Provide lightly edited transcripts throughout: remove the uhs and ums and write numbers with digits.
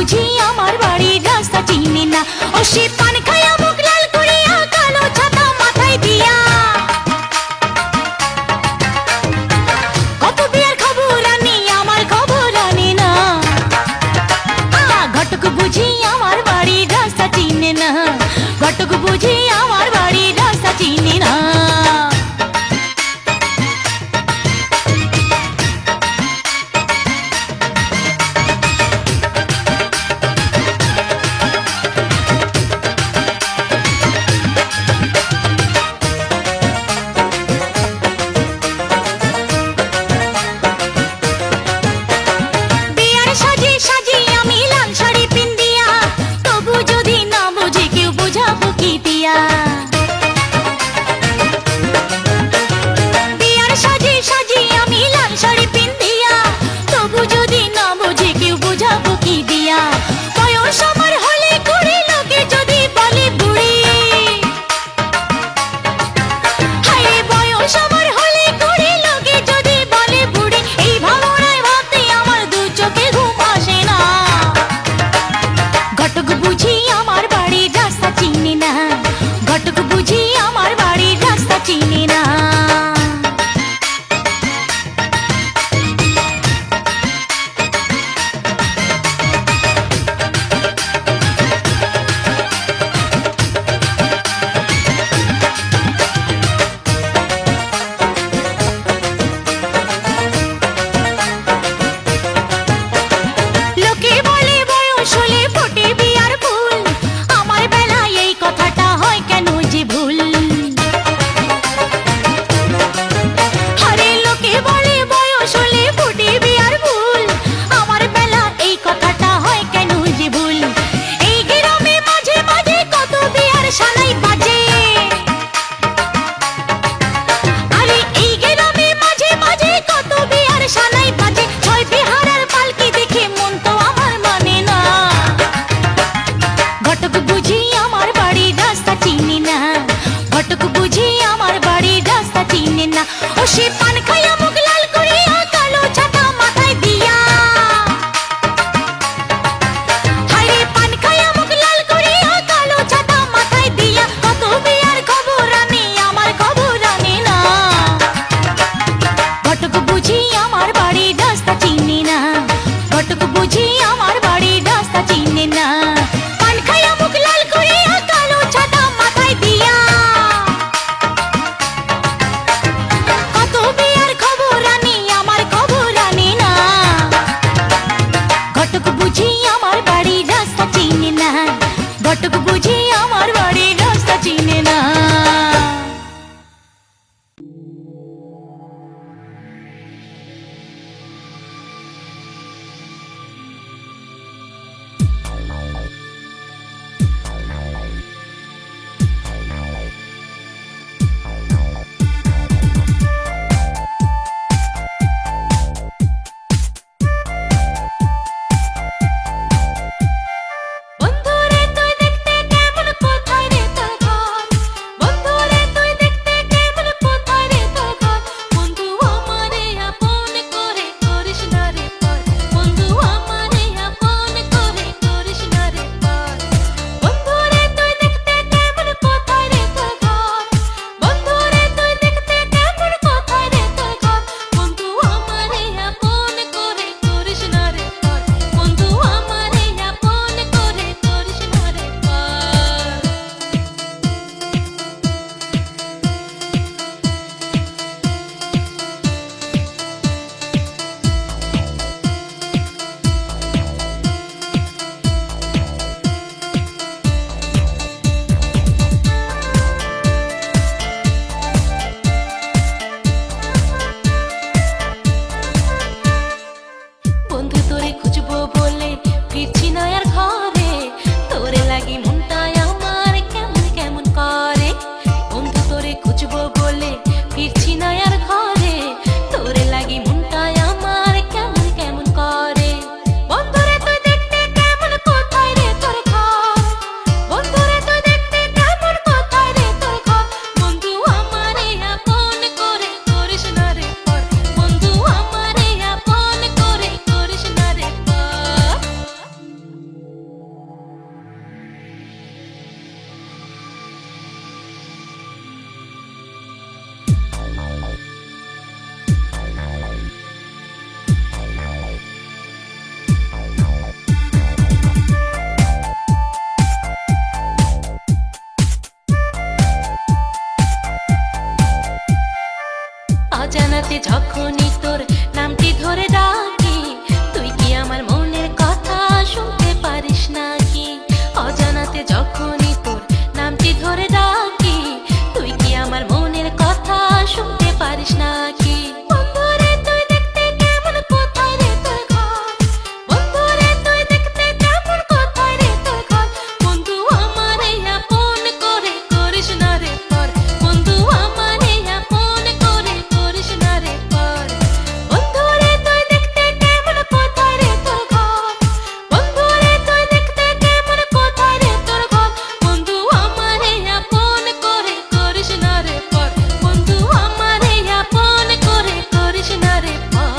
বুঝি আমার বাড়ির রাস্তা চিনে না। ও সে পান খায়া মুখ লাল করিয়া, কালো ছাতা মাথায় দিয়া, কত বিয়ার খবর আনি আমার খবর আনে না। ঘটক বুঝি আমার বাড়ির রাস্তা চিনে না, ঘটক বুঝি আমার বাড়ির রাস্তা চিনে না। সাজি আমি লাল শাড়ি পিন্দিয়া, তবু যদি না বুঝি কেউ বোঝাবো কি দিয়া। অজানাতে যখনই তোর নামটি ধরে ডাকি, তুই কি আমার মনের কথা শুনতে পারিস নাকি? অজানাতে যখনই তোর নামটি ধরে ডাকি, তুই কি আমার মনের কথা শুনতে পারিস নাকি? বন্ধুরে তুই দেখতে কেমন, কোথায় রে তোর ঘর? বন্ধুরে তুই দেখতে কেমন, কোথায় রে তোর ঘর? বন্ধু আমারে আপন করে করিস না রে পর, বন্ধু আমারে আপন করে করিস না রে পর। বন্ধুরে তুই দেখতে কেমন, কোথায় রে তোর ঘর? বন্ধুরে তুই দেখতে কেমন, কোথায় রে তোর ঘর? বন্ধু আমারে আপন করে করিস না রে পর, বন্ধু আমারে আপন করে করিস না রে পর।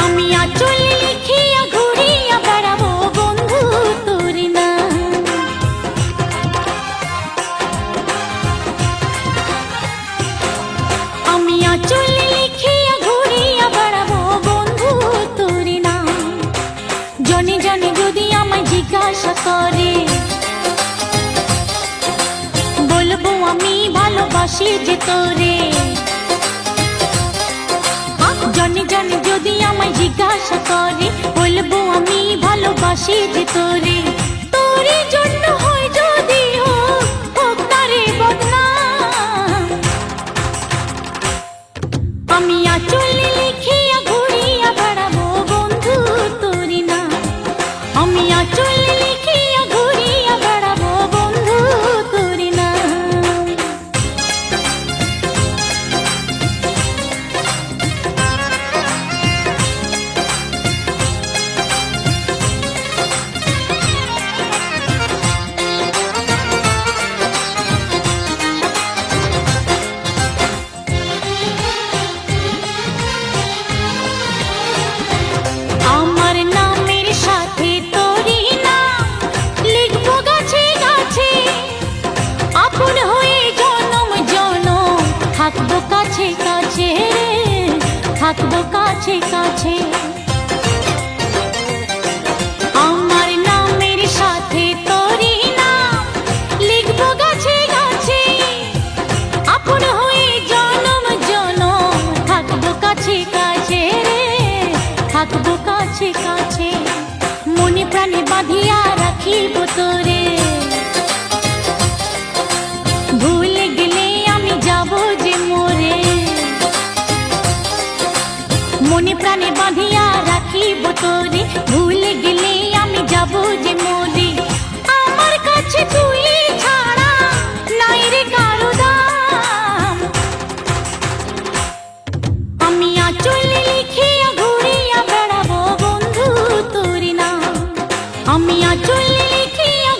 আমি আঁচল লিখিয়া ঘুরিয়া বেড়াবো বন্ধু তোর নাম। আমি আঁচল লিখিয়া ঘুরিয়া বেড়াবো বন্ধু তোর নাম। জনে জনে যদি আমায় জিজ্ঞাসা করে, বলবো আমি ভালোবাসি যে তোরে। জনে জনে যদি আমায় জিজ্ঞাসা করে, বলবো আমি ভালোবাসি যে তোরে। তোরে জন্য হয় যদি হোক, হোক না রে বদনাম। আমি আঁচল লিখিয়া ঘুরিয়া বেড়াবো বন্ধু তোর নাম। আমি আঁচল লিখিয়া ঘুরিয়া বেড়াবো বন্ধু তোর নাম। আমার নামের সাথে তোরই নাম লিখবো গাছে গাছে, আপন হয়ে জনম জনম থাকবো কাছে কাছে, থাকবো কাছে কাছে। আমার নামের সাথে তোরই নাম লিখবো গাছে গাছে, আপন হয়ে জনম জনম থাকবো কাছে কাছে, থাকবো কাছে কাছে। মনে প্রাণে বাঁধিয়া রাখিব তোরে, ভুলে গেলে আমি যাব যে মোরে। মনে প্রাণে বাঁধিয়া রাখিব তোরে, ভুলে গেলে আমি যাব যে মোরে। আমার কাছে তুই ছাড়া নাই রে কারো দাম। আমি আঁচল লিখিয়া ঘুরিয়া বেড়াবো বন্ধু তোর নাম। আমি আঁচল লিখিয়া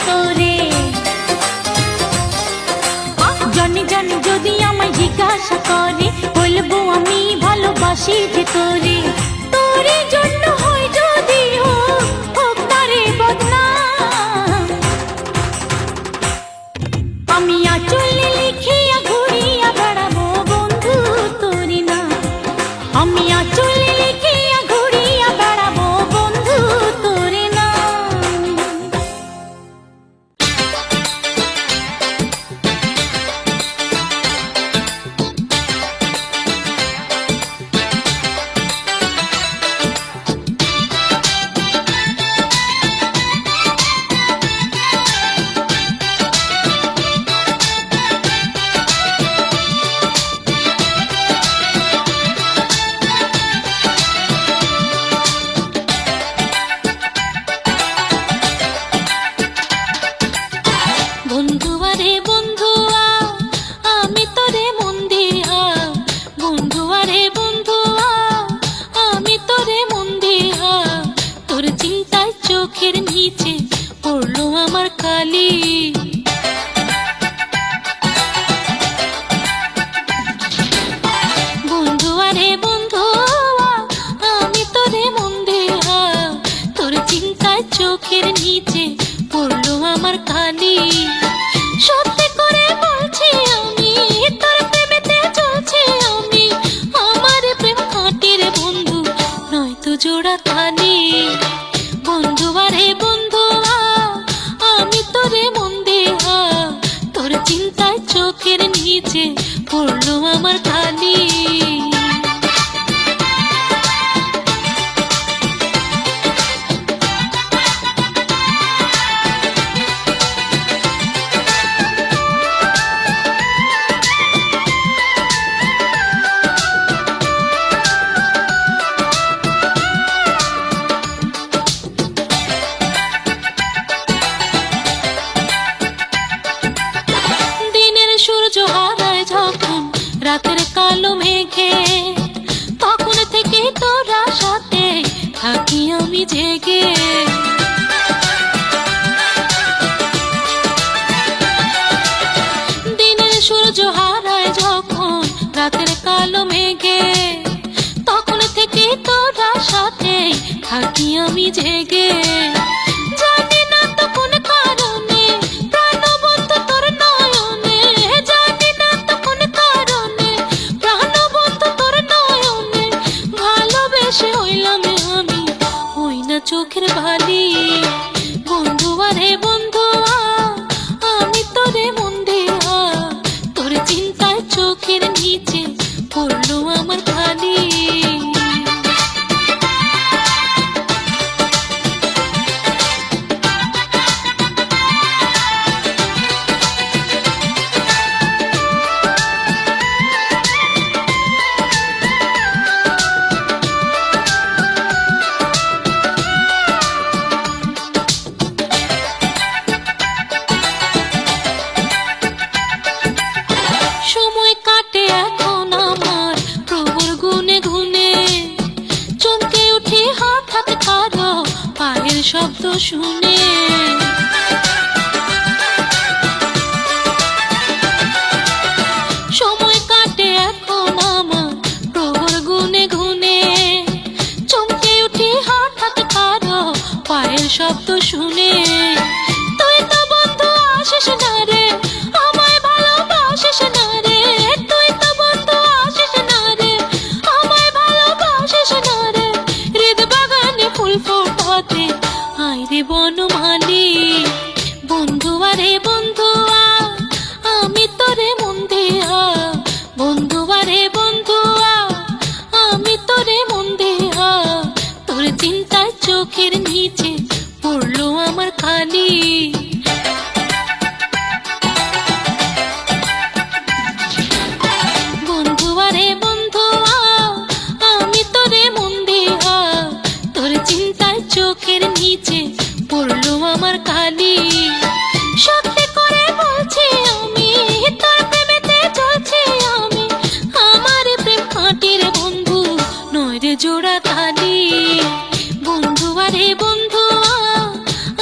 তোরে। জানি জানি যদি আমায় জিজ্ঞাসা করে, বলবো আমি ভালোবাসি যে তোরে। তোরে জন্য হয় যদি হোক তারে বদনাম, আমি আঁচলে লিখিয়া ঘুরিয়া বেড়াবো বন্ধু তোরে না। আমি আঁচলে লিখিয়া ঘুরিয়া বেড়াবো বন্ধু তোরে না। বন্ধুয়ারে বন্ধুয়া আমি তোরে মন দিয়া, বন্ধুয়ারে বন্ধুয়া আমি তোরে মন দিয়া। তোর চিন্তায় চোখের নিচে পড়লো আমার কালি। বন্ধুয়ারে বন্ধুয়া আমি তোরে মন দিয়া, তোর চিন্তায় চোখের নিচে পড়লো আমার কালি। সত্যি করে বলছি আমি তোর প্রেমেতে চলছি আমি, আমার প্রেম খাঁটির বন্ধু নয়তো জোড়া তালি। বন্ধুয়ারে বন্ধুয়া আমি তোরে মন দিয়া, তোর চিন্তায় চোখের নিচে পড়লো আমার কালি। দিনের সূর্য হারায় যখন রাতের কালো মেঘে, তখন থেকে তোরা সাথে থাকি আমি জেগে। দিনের সূর্য হারায় যখন রাতের কালো মেঘে, তখন থেকে তোরা সাথে থাকি আমি জেগে। জানি না তো কোন কারণে প্রাণবন্ধু তোর নয়নে, জানি না তো কোন কারণে প্রাণবন্ধু তোর নয়নে, ভালোবেসে হইলাম আমি হই না চোখের বালি। বন্ধুয়ারে বন্ধুয়া আমি তোরে মন দিয়া, তোর চিন্তায় চোখের নিচে পড়লো আমার কালি। সময় কাটে এখন আমার প্রভুর গুনে গুনে, চমকে উঠি হঠাৎ কারো পায়ের শব্দ শুনে। সময় কাটে এখন আমার প্রভুর গুনে গুনে, চমকে উঠি হঠাৎ কারো পায়ের শব্দ শুনে। তুই তো বন্ধু আসিস না রে, আমায় ভালোবাসিস না রে। তুই তো বন্ধু আসিস না রে, আমায় ভালোবাসিস না রে। হৃদ বাগানে ফুল ফোটাতে আয় রে বনমালী। বন্ধুয়ারে বন্ধুয়া আমি তোরে মন দিয়া, বন্ধুয়ারে বন্ধুয়া আমি তোরে মন দিয়া, তোর চিন্তায় চোখের নিচে পড়লো আমার কালি। বন্ধুয়ারে বন্ধুয়া আমি তোরে মন দিয়া, তোর চিন্তায় চোখের নিচে পড়লো আমার কালি। সত্যি করে বলছি আমি তোর প্রেমেতে চলছি আমি, আমার প্রেম খাঁটির বন্ধু নয় রে জোড়া তালি। বন্ধুয়ারে বন্ধুয়া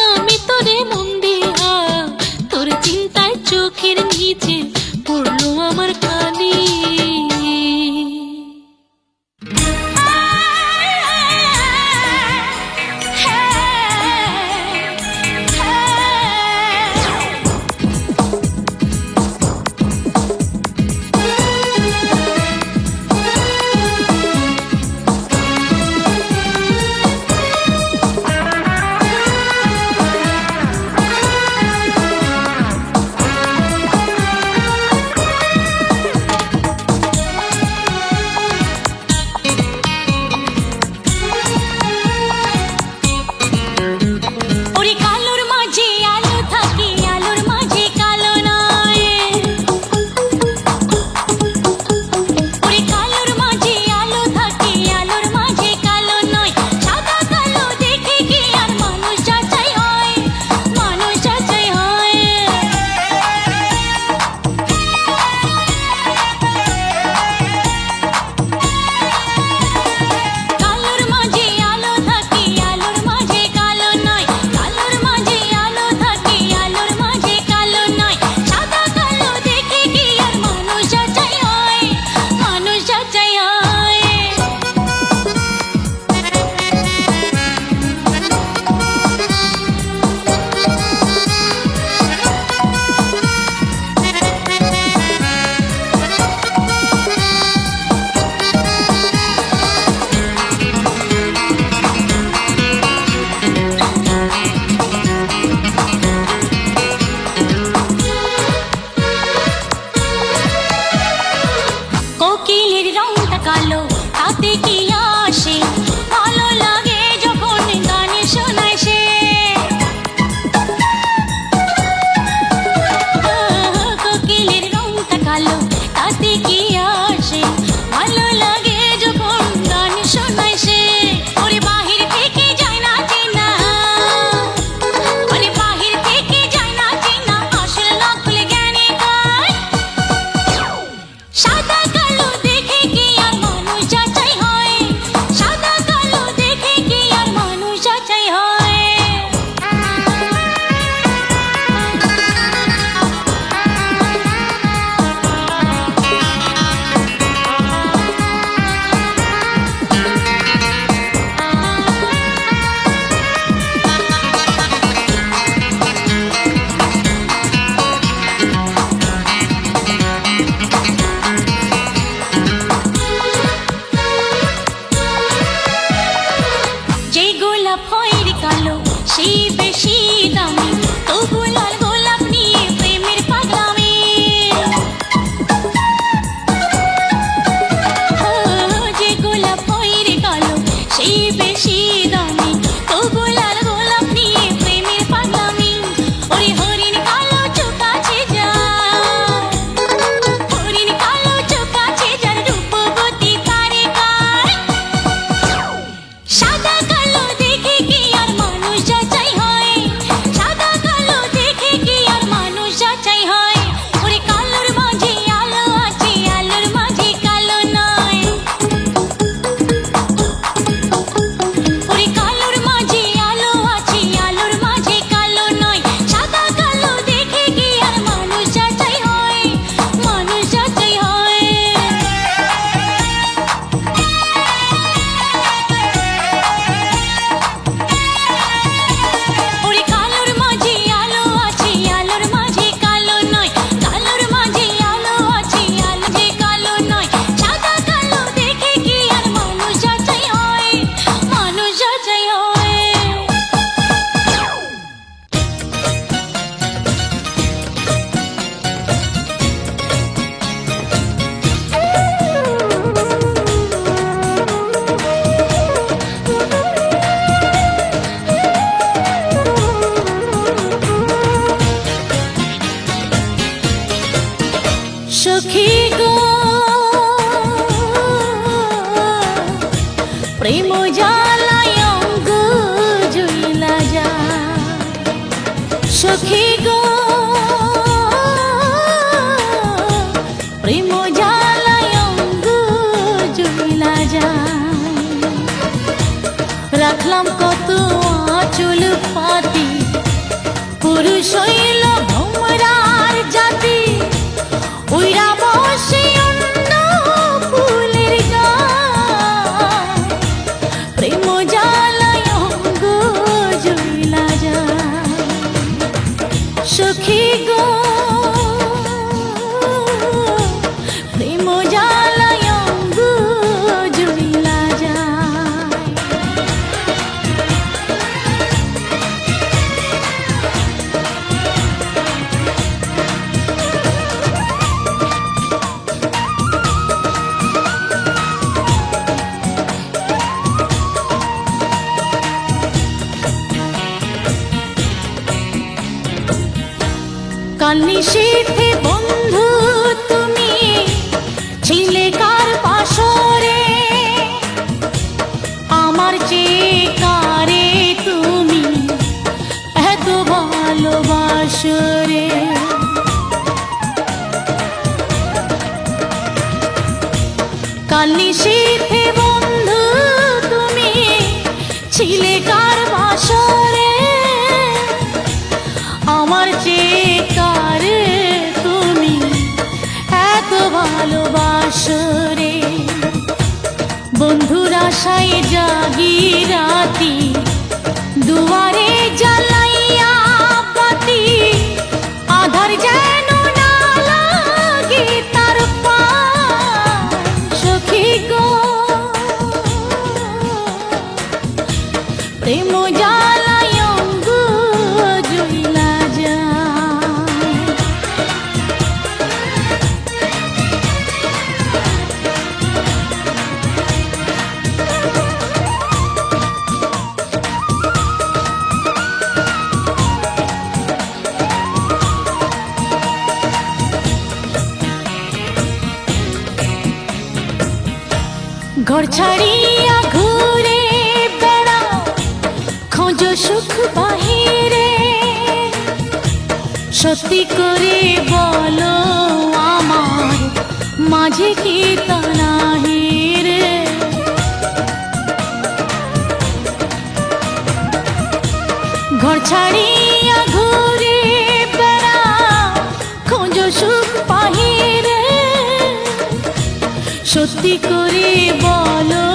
আমি তোরে মন দিয়া, সখী গো প্রেম জ্বালায় অঙ্গ জ্বলা যায়, রাখলাম কত আঁচল পাতি, পুরুষ হইল ভোমরার জাতি, উইরা বসে অন্য ফুলের গায়, প্রেম জ্বালায় অঙ্গ জ্বলা যায়। সখী গো প্রেম জ্বালায় অঙ্গ জ্বলা যায়। কাল নিশীথে বন্ধু তুমি ছিলে কার বাসরে, আমার চেয়ে কারে তুমি এত ভালোবাসরে। কাল নিশীথে বন্ধু তুমি ছিলে কার বাসরে, আমার চেয়ে কারে তুমি এত ভালোবাসরে। বন্ধুর আশায় জাগি রাতি, দুয়ারে জ্বালাইয়া বাতি, আধার যেন না লাগে তার পায়। সখী গো প্রেম জ্বালায় অঙ্গ জ্বলা যায়। ঘর ছাড়িয়া ঘুরে বেড়াও, খোঁজো সুখ বাহিরে, সত্যি করে বলো আমার মাঝে কি তা নাহি রে। ঘর ছাড়িয়া ঘুরে বেড়াও, খোঁজো সুখ বাহিরে, সত্যি করে বলো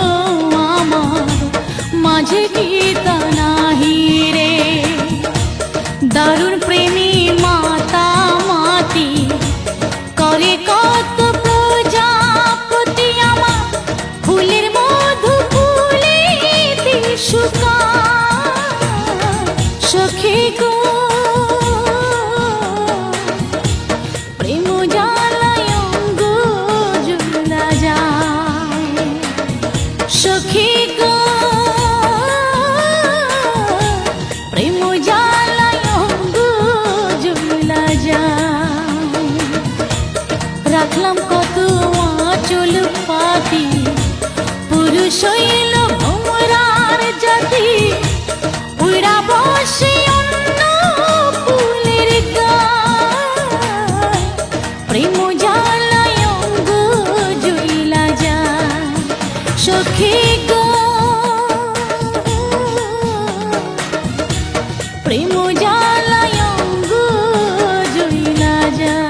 আমার মাঝে কি তা নাহি রে। দারুণ প্রেমী মাতা মাতি করে কত প্রজাপতি, আমার ফুলের মধু ফুলিতে শুকায়। সখী গো প্রেম জ্বালায় অঙ্গ জ্বলা যায়। সখী গো প্রেম জ্বালায় অঙ্গ জ্বলা যায়, রাখলাম কত আঁচল পাতি, পুরুষ হইল ভোমরার জাতি, উইরা বসে অন্য ফুলের গায়, প্রেম জ্বালায় অঙ্গ জ্বলা যায়। সখী গো প্রেম জ্বালায় অঙ্গ জ্বলা যায়।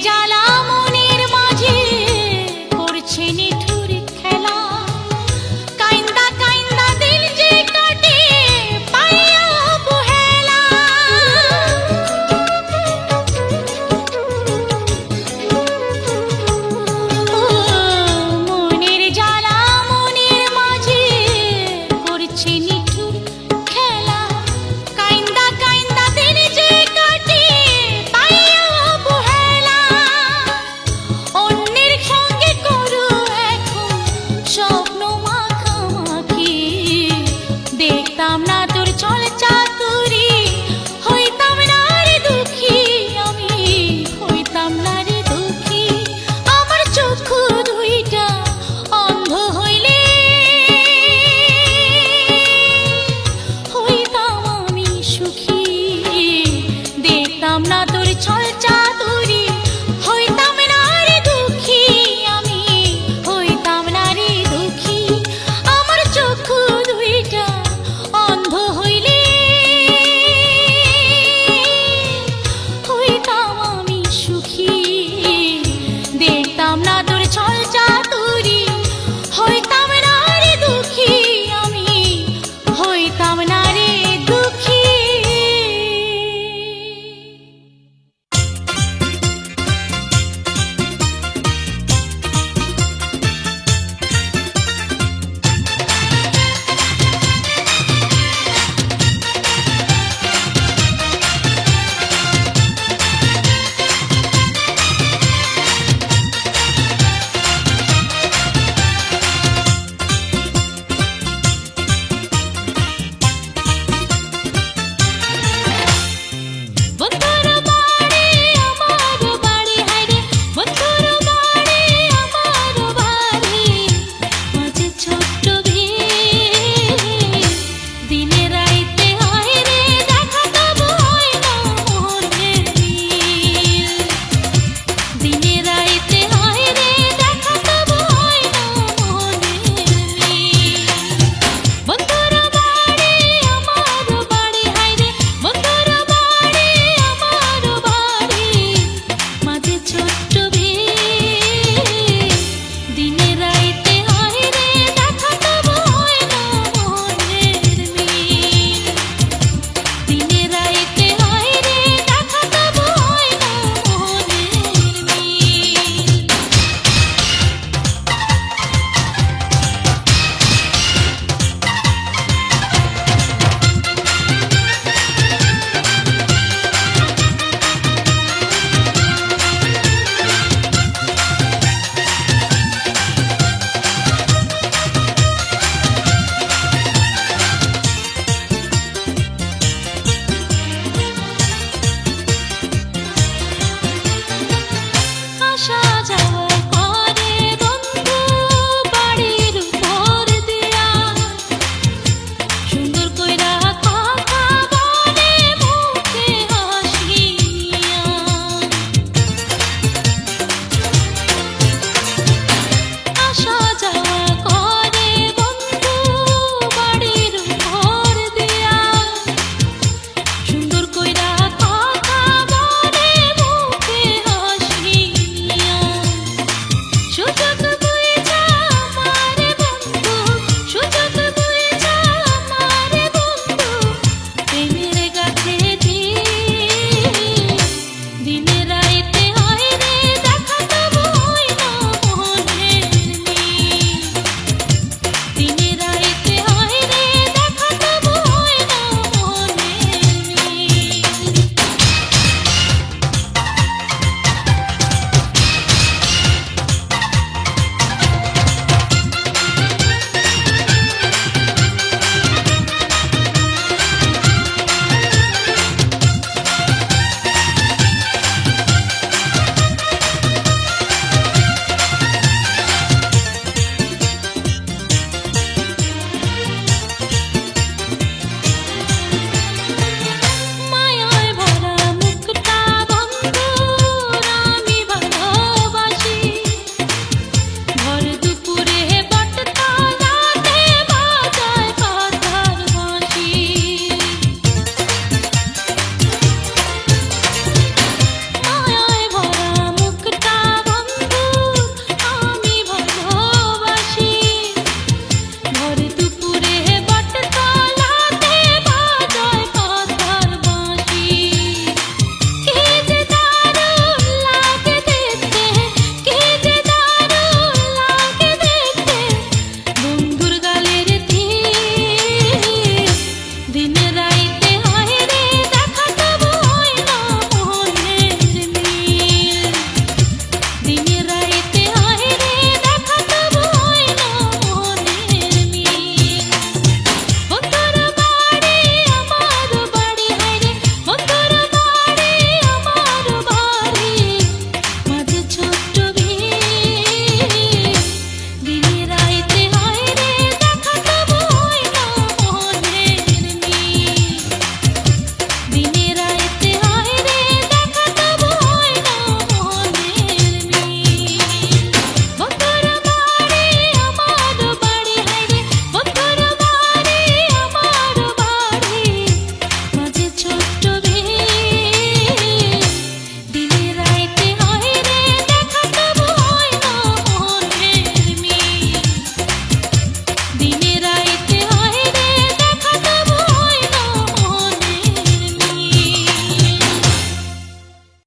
জ্বালা